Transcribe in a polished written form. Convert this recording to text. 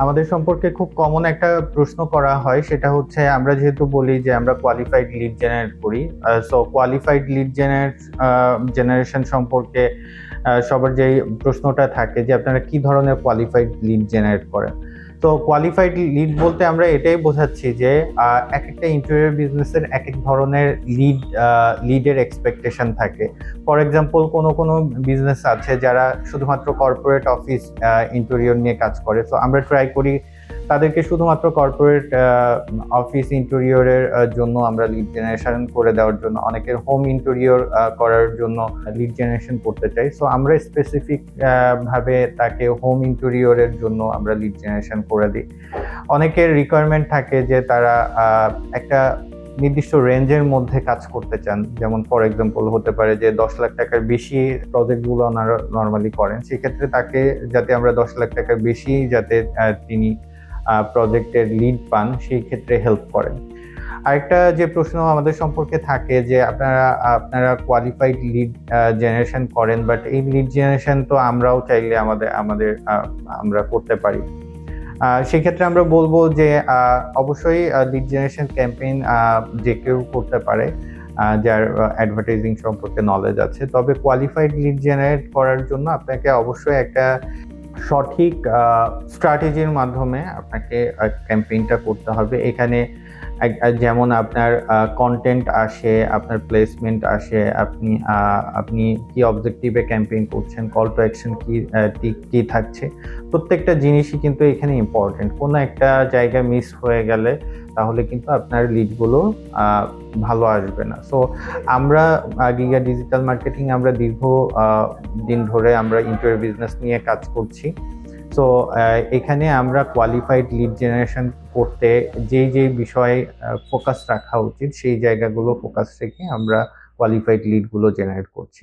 আমাদের সম্পর্কে খুব কমন একটা প্রশ্ন করা হয়, সেটা হচ্ছে আমরা যেহেতু বলি যে আমরা কোয়ালিফাইড লিড জেনারেট করি। সো কোয়ালিফাইড লিড জেনারেশন সম্পর্কে সবার যেই প্রশ্নটা থাকে যে আপনারা কি ধরনের কোয়ালিফাইড লিড জেনারেট করেন। তো কোয়ালিফাইড লিড বলতে আমরা এটাই বোঝাচ্ছি যে এক একটা ইন্টেরিয়র বিজনেসের এক এক ধরনের লিডের এক্সপেকটেশন থাকে। ফর এক্সাম্পল, কোনো বিজনেস আছে যারা শুধুমাত্র কর্পোরেট অফিস ইন্টেরিয়র নিয়ে কাজ করে। সো আমরা ট্রাই করি তাদেরকে শুধুমাত্র কর্পোরেট অফিস ইন্টেরিয়রের জন্য আমরা লিড জেনারেশন করে দেওয়ার জন্য, অনেকের হোম ইন্টেরিয়র করার জন্য লিড জেনারেশন করতে চাই। সো আমরা স্পেসিফিক ভাবে তাকে হোম ইন্টেরিয়রের জন্য আমরা লিড জেনারেশন করে দিই। অনেকের রিকোয়ারমেন্ট থাকে যে তারা একটা নির্দিষ্ট রেঞ্জের মধ্যে কাজ করতে চান, যেমন ফর এক্সাম্পল হতে পারে যে 10 লাখ টাকার বেশি প্রজেক্টগুলো ওনারা নর্মালি করেন। সেক্ষেত্রে তাকে যাতে আমরা 10 লাখ টাকার বেশি যাতে তিনি প্রজেক্টের লিড পান, সেই ক্ষেত্রে হেল্প করেন। আরেকটা যে প্রশ্ন আমাদের সম্পর্কে থাকে যে আপনারা কোয়ালিফাইড লিড জেনারেশন করেন, বাট এই লিড জেনারেশন তো আমরাও চাইলে আমরা করতে পারি। সেক্ষেত্রে আমরা বলবো যে অবশ্যই লিড জেনারেশন ক্যাম্পেইন যে কেউ করতে পারে যার অ্যাডভার্টাইজিং সম্পর্কে নলেজ আছে। তবে কোয়ালিফাইড লিড জেনারেট করার জন্য আপনাকে অবশ্যই একটা সঠিক স্ট্র্যাটেজির মাধ্যমে আপনাকে ক্যাম্পেইনটা করতে হবে। এখানে যেমন আপনার কন্টেন্ট আসে, আপনার প্লেসমেন্ট আসে, আপনি কি অবজেক্টিভে ক্যাম্পেইন করছেন, কল টু অ্যাকশন কি থাকছে, প্রত্যেকটা জিনিসই কিন্তু এখানে ইম্পর্টেন্ট। কোনো একটা জায়গা মিস হয়ে গেলে তাহলে কিন্তু আপনার লিডগুলো ভালো আসবে না। সো আমরা গিগা ডিজিটাল মার্কেটিং আমরা দীর্ঘ দিন ধরে আমরা ইন্টেরিয়র বিজনেস নিয়ে কাজ করছি। সো এখানে আমরা কোয়ালিফাইড লিড জেনারেশন করতে যেই বিষয়ে ফোকাস রাখা উচিত, সেই জায়গাগুলো ফোকাস রেখে আমরা কোয়ালিফাইড লিডগুলো জেনারেট করছি।